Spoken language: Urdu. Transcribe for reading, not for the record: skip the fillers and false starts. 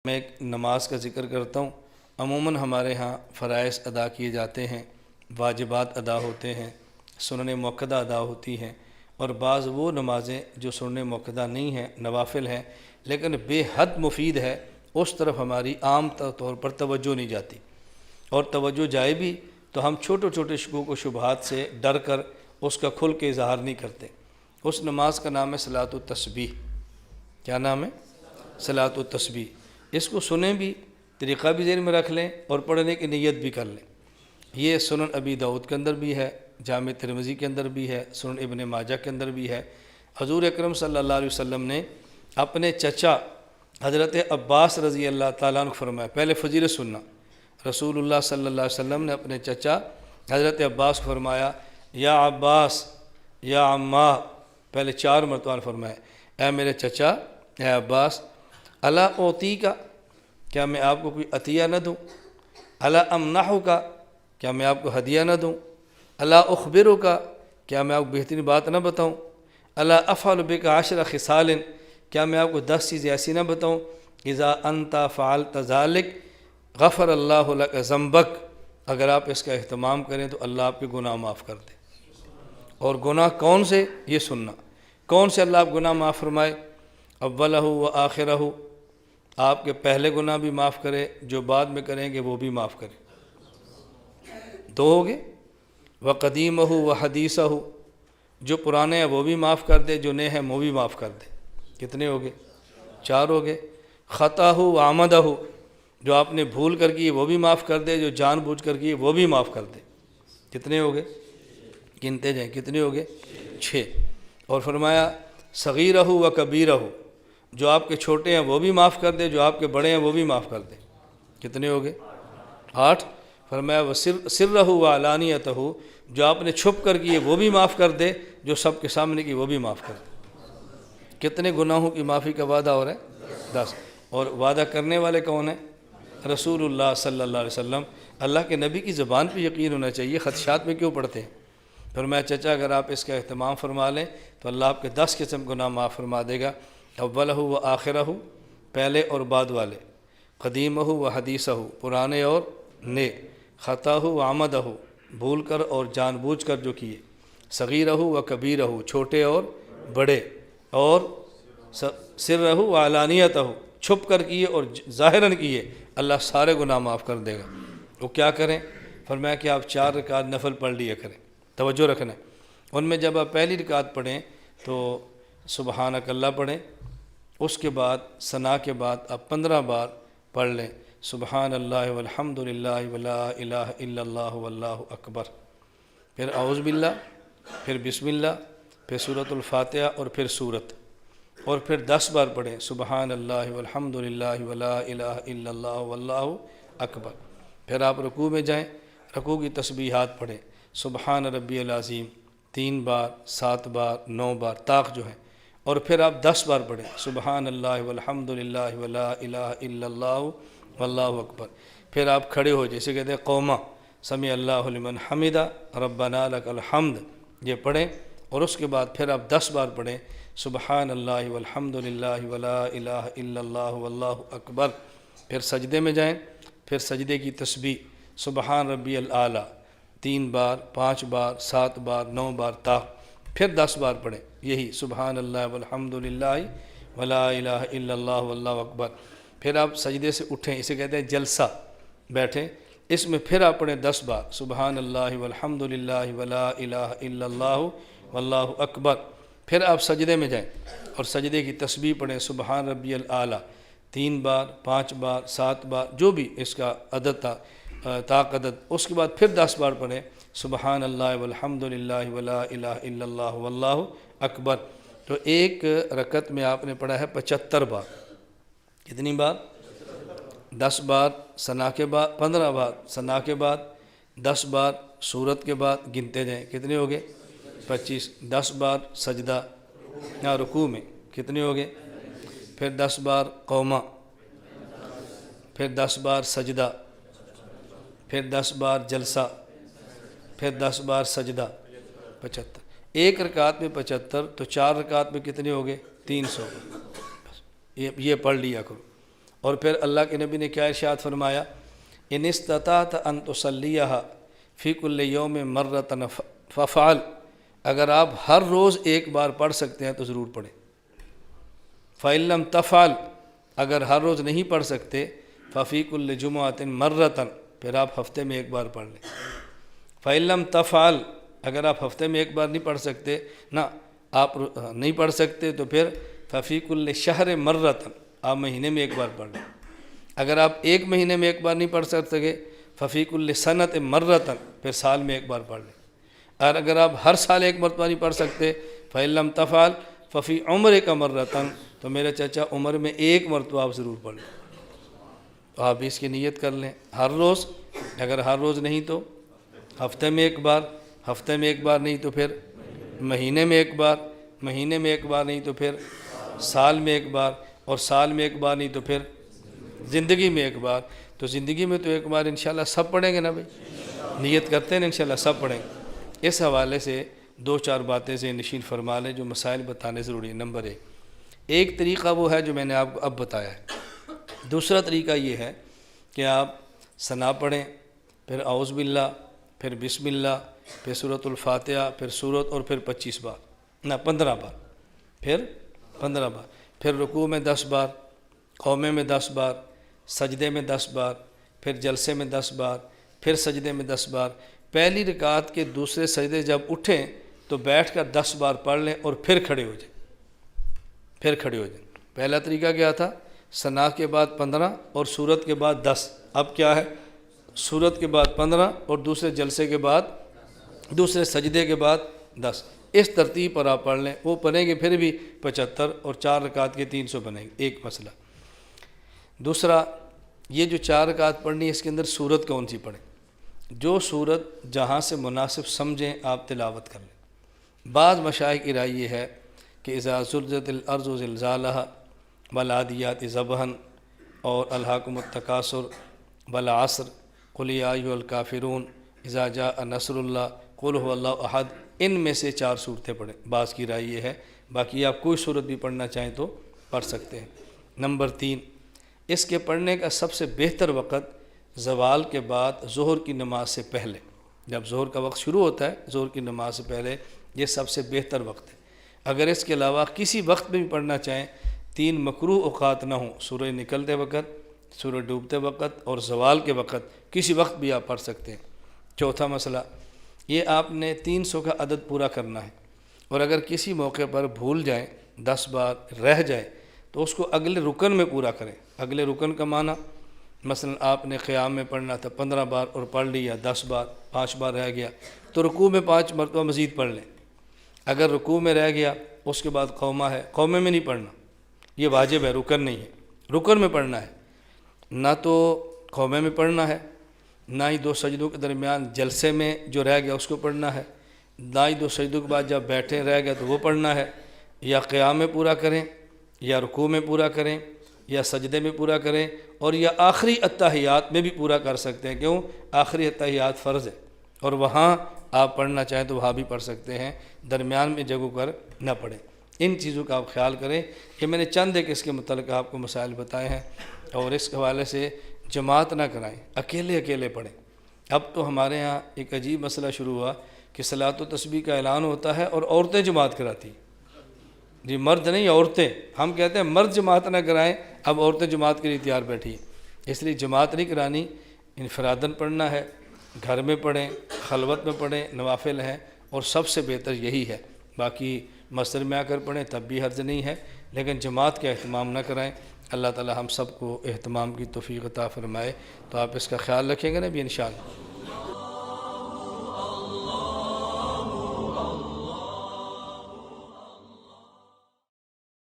میں ایک نماز کا ذکر کرتا ہوں۔ عموماً ہمارے ہاں فرائض ادا کیے جاتے ہیں، واجبات ادا ہوتے ہیں، سنن موقدہ ادا ہوتی ہیں، اور بعض وہ نمازیں جو سنن موقدہ نہیں ہیں، نوافل ہیں، لیکن بے حد مفید ہے، اس طرف ہماری عام طور پر توجہ نہیں جاتی، اور توجہ جائے بھی تو ہم چھوٹے چھوٹے شکوک و شبہات سے ڈر کر اس کا کھل کے اظہار نہیں کرتے۔ اس نماز کا نام ہے صلاۃ التسبیح۔ کیا نام ہے؟ صلاۃ التسبیح۔ اس کو سنیں بھی، طریقہ بھی ذہن میں رکھ لیں اور پڑھنے کی نیت بھی کر لیں۔ یہ سنن ابی داؤد کے اندر بھی ہے، جامع ترمذی کے اندر بھی ہے، سنن ابن ماجہ کے اندر بھی ہے۔ حضور اکرم صلی اللہ علیہ وسلم نے اپنے چچا حضرت عباس رضی اللہ تعالیٰ عنہ فرمایا، پہلے فضیلت سننا، رسول اللہ صلی اللہ علیہ وسلم نے اپنے چچا حضرت عباس کو فرمایا، یا عباس یا عمّا، پہلے 4 مرتبہ فرمایا، اے میرے چچا، اے عباس، الا اوتی کا، کیا میں آپ کو کوئی عطیہ نہ دوں؟ الا امنحو کا، کیا میں آپ کو ہدیہ نہ دوں؟ الا اخبرو کا، کیا میں آپ کو بہترین بات نہ بتاؤں؟ الا افعل بک 10 خصال، کیا میں آپ کو 10 چیزیں ایسی نہ بتاؤں؟ اذا انت فعلت ذلک غفر اللہ لک ذنبک، اگر آپ اس کا اہتمام کریں تو اللہ آپ کے گناہ معاف کر دے۔ اور گناہ کون سے؟ یہ سننا، کون سے اللہ آپ گناہ معاف فرمائے؟ اولہ و آخرہ، آپ کے پہلے گناہ بھی معاف کرے، جو بعد میں کریں گے وہ بھی معاف کرے۔ 2 ہو گئے۔ وقدیمہ و حدیثہ، جو پرانے ہیں وہ بھی معاف کر دے، جو نئے ہیں وہ بھی معاف کر دے۔ کتنے ہو گئے؟ 4 ہو گئے۔ خطاہ و عمدہ، جو آپ نے بھول کر کی وہ بھی معاف کر دے، جو جان بوجھ کر کی وہ بھی معاف کر دے۔ کتنے ہو گئے؟ گنتے جائیں، کتنے ہو گئے؟ 6۔ اور فرمایا صغیرہ و کبیرہ، جو آپ کے چھوٹے ہیں وہ بھی معاف کر دے، جو آپ کے بڑے ہیں وہ بھی معاف کر دے۔ کتنے ہو گئے؟ 8۔ فرمایا سرہ و علانیتہ، جو آپ نے چھپ کر کی وہ بھی معاف کر دے، جو سب کے سامنے کی وہ بھی معاف کر دے۔ کتنے گناہوں کی معافی کا وعدہ ہو رہا ہے؟ 10۔ اور وعدہ کرنے والے کون ہیں؟ رسول اللہ صلی اللہ علیہ وسلم۔ اللہ کے نبی کی زبان پہ یقین ہونا چاہیے، خدشات میں کیوں پڑھتے ہیں؟ فرمایا چچا اگر آپ اس کا اہتمام فرما لیں تو اللہ آپ کے 10 قسم گناہ معاف فرما دے گا۔ اولہ و آخرہ، پہلے اور بعد والے، قدیمہ و حدیثہ، پرانے اور نئے، خطاہ و عمدہ، بھول کر اور جان بوجھ کر جو کیے، صغیرہ و کبیرہ، چھوٹے اور بڑے، اور سرہ و علانیتہ، چھپ کر کیے اور ظاہراً کیے، اللہ سارے گناہ معاف کر دے گا۔ وہ کیا کریں؟ فرمایا کہ آپ 4 رکعت نفل پڑھ لیا کریں، توجہ رکھنا ہے۔ ان میں جب آپ پہلی رکعت پڑھیں تو سبحانک اللہ پڑھیں، اس کے بعد ثنا کے بعد آپ 15 بار پڑھ لیں، سبحان اللہ والحمد للہ ولا الہ الا اللہ واللہ اکبر، پھر اعوذ باللہ، پھر بسم اللہ، پھر سورۃ الفاتحہ، اور پھر سورت، اور پھر 10 بار پڑھیں سبحان اللہ والحمد للہ ولا الہ الا اللہ واللہ اکبر۔ پھر آپ رکوع میں جائیں، رکوع کی تسبیحات پڑھیں، سبحان ربی العظیم 3 بار، 7 بار، 9 بار طاق جو ہیں، اور پھر آپ 10 بار پڑھیں سبحان اللہ والحمد للہ ولا الہ الا اللہ واللہ اکبر۔ پھر آپ کھڑے ہو، جیسے کہتے ہیں قومہ، سمع اللہ لمن حمدہ ربنا لک الحمد، یہ پڑھیں، اور اس کے بعد پھر آپ 10 بار پڑھیں سبحان اللہ والحمد للہ ولا الہ الا اللہ واللہ اکبر۔ پھر سجدے میں جائیں، پھر سجدے کی تسبیح سبحان ربی الاعلیٰ 3 بار، 5 بار، 7 بار، 9 بار طاق، پھر 10 بار پڑھیں یہی سبحان اللہ والحمد للہ ولا الہ الا اللہ واللہ اکبر۔ پھر آپ سجدے سے اٹھیں، اسے کہتے ہیں جلسہ، بیٹھیں، اس میں پھر آپ پڑھیں 10 بار سبحان اللہ والحمد للہ ولا الہ الا اللہ واللہ اکبر۔ پھر آپ سجدے میں جائیں اور سجدے کی تسبیح پڑھیں سبحان ربی الاعلیٰ 3 بار، 5 بار، 7 بار، جو بھی اس کا عدد تھا طاق عدد۔ اس کے بعد پھر 10 بار پڑھیں سبحان اللہ والحمد للہ ولا الہ الا اللہ واللہ اکبر۔ تو ایک رکعت میں آپ نے پڑھا ہے 75 بار۔ کتنی بار؟ 10 بار ثنا کے بعد، 15 بار ثنا کے بعد، 10 بار سورت کے بعد، گنتے جائیں کتنے ہو گئے؟ 25۔ 10 بار سجدہ یا رکوع میں، کتنے ہو گئے؟ پھر 10 بار قومہ، پھر 10 بار سجدہ، پھر 10 بار جلسہ، پھر 10 بار سجدہ، 75۔ ایک رکعت میں 75، تو 4 رکعت میں کتنے ہو گئے؟ 300۔ یہ پڑھ لیا کرو۔ اور پھر اللہ کے نبی نے کیا ارشاد فرمایا، ان استطعت ان تصلیھا فی کل یوم مرۃ فافعل، اگر آپ ہر روز ایک بار پڑھ سکتے ہیں تو ضرور پڑھیں۔ فإن لم تفعل، اگر ہر روز نہیں پڑھ سکتے، ففی کل جمعۃ مرۃ، پھر آپ ہفتے میں ایک بار پڑھ لیں۔ فإن لم تفعل، اگر آپ ہفتے میں ایک بار نہیں پڑھ سکتے، نہ آپ نہیں پڑھ سکتے، تو پھر ففی کل شہر مرۃ، آپ مہینے میں ایک بار پڑھ لیں۔ اگر آپ ایک مہینے میں ایک بار نہیں پڑھ سکتے، ففی کل سنۃ مرۃ، پھر سال میں ایک بار پڑھ لیں۔ اور اگر آپ ہر سال ایک مرتبہ نہیں پڑھ سکتے، فإن لم تفعل ففی عمرک مرۃ، تو میرے چچا عمر میں ایک مرتبہ آپ ضرور پڑھ لیں۔ تو آپ اس کی نیت کر لیں ہر روز، اگر ہر روز نہیں تو ہفتے میں ایک بار، ہفتے میں ایک بار نہیں تو پھر مہینے میں ایک بار، مہینے میں ایک بار نہیں تو پھر سال میں ایک بار، اور سال میں ایک بار نہیں تو پھر زندگی میں ایک بار۔ تو زندگی میں تو ایک بار انشاءاللہ سب پڑھیں گے نا بھائی، نیت کرتے ہیں انشاءاللہ سب پڑھیں گے۔ اس حوالے سے دو چار باتیں ذہن نشین فرما لیں جو مسائل بتانے ضروری ہیں۔ نمبر ایک طریقہ وہ ہے جو میں نے آپ کو اب بتایا ہے۔ دوسرا طریقہ یہ ہے کہ آپ ثنا پڑھیں، پھر اعوذ باللہ، پھر بسم اللہ، پھر سورۃ الفاتحہ، پھر سورت، اور پھر 25 بار، نہ 15 بار، پھر 15 بار، پھر رکوع میں 10 بار، قومے میں 10 بار، سجدے میں 10 بار، پھر جلسے میں 10 بار، پھر سجدے میں 10 بار۔ پہلی رکعت کے دوسرے سجدے جب اٹھیں تو بیٹھ کر 10 بار پڑھ لیں اور پھر کھڑے ہو جائیں، پھر کھڑے ہو جائیں۔ پہلا طریقہ کیا تھا؟ ثنا کے بعد 15 اور سورت کے بعد 10۔ اب کیا ہے؟ سورت کے بعد 15 اور دوسرے جلسے کے بعد، دوسرے سجدے کے بعد 10۔ اس ترتیب پر آپ پڑھ لیں، وہ پڑھیں گے پھر بھی 75، اور 4 رکعت کے 300 بنیں گے۔ ایک مسئلہ۔ دوسرا، یہ جو 4 رکعت پڑھنی ہے اس کے اندر سورت کون سی پڑھیں؟ جو سورت جہاں سے مناسب سمجھیں آپ تلاوت کر لیں۔ بعض مشائخ کی رائے یہ ہے کہ اذا زلزلت الارض زلزالہا والعادیات ضبحا، اور الہاکم التکاثر والعصر، قل یا ایھا الکافرون، اذا جاء نصر اللہ، قل ھو اللہ احد، ان میں سے 4 صورتیں پڑھیں۔ بعض کی رائے یہ ہے، باقی آپ کوئی صورت بھی پڑھنا چاہیں تو پڑھ سکتے ہیں۔ نمبر 3، اس کے پڑھنے کا سب سے بہتر وقت زوال کے بعد ظہر کی نماز سے پہلے، جب ظہر کا وقت شروع ہوتا ہے ظہر کی نماز سے پہلے، یہ سب سے بہتر وقت ہے۔ اگر اس کے علاوہ کسی وقت میں بھی پڑھنا چاہیں، 3 مکروہ اوقات نہ ہوں، سورج نکلتے وقت، سورج ڈوبتے وقت، اور زوال کے وقت، کسی وقت بھی آپ پڑھ سکتے ہیں۔ چوتھا مسئلہ، یہ آپ نے 300 کا عدد پورا کرنا ہے، اور اگر کسی موقع پر بھول جائیں، 10 بار رہ جائے، تو اس کو اگلے رکن میں پورا کریں۔ اگلے رکن کا معنی، مثلا آپ نے قیام میں پڑھنا تھا 15 بار اور پڑھ لیا 10 بار، 5 بار رہ گیا، تو رکوع میں 5 مرتبہ مزید پڑھ لیں۔ اگر رکوع میں رہ گیا، اس کے بعد قومہ ہے، قومے میں نہیں پڑھنا، یہ واجب ہے، رکن نہیں ہے، رکن میں پڑھنا ہے۔ نہ تو قومے میں پڑھنا ہے، نہ ہی 2 سجدوں کے درمیان جلسے میں جو رہ گیا اس کو پڑھنا ہے، نہ ہی 2 سجدوں کے بعد جب بیٹھے رہ گیا تو وہ پڑھنا ہے۔ یا قیام میں پورا کریں، یا رکوع میں پورا کریں، یا سجدے میں پورا کریں، اور یا آخری اتحیات میں بھی پورا کر سکتے ہیں۔ کیوں؟ آخری اتحیات فرض ہے، اور وہاں آپ پڑھنا چاہیں تو وہاں بھی پڑھ سکتے ہیں، درمیان میں جگہوں پر نہ پڑھیں۔ ان چیزوں کا آپ خیال کریں کہ میں نے چند ایک اس کے متعلق آپ کو مسائل بتائے ہیں، اور اس حوالے سے جماعت نہ کرائیں، اکیلے اکیلے پڑھیں۔ اب تو ہمارے ہاں ایک عجیب مسئلہ شروع ہوا کہ صلاۃ و تسبیح کا اعلان ہوتا ہے اور عورتیں جماعت کراتی ہیں۔ جی مرد نہیں، عورتیں، ہم کہتے ہیں مرد جماعت نہ کرائیں، اب عورتیں جماعت کے لیے تیار بیٹھی ہیں۔ اس لیے جماعت نہیں کرانی، انفراداً پڑھنا ہے، گھر میں پڑھیں، خلوت میں پڑھیں، نوافل ہیں، اور سب سے بہتر یہی ہے۔ باقی مسجد میں آ کر پڑھیں تب بھی حرج نہیں ہے، لیکن جماعت کا اہتمام نہ کرائیں۔ اللہ تعالی ہم سب کو اہتمام کی توفیق عطا فرمائے۔ تو آپ اس کا خیال رکھیں گے نا بھی انشاءاللہ۔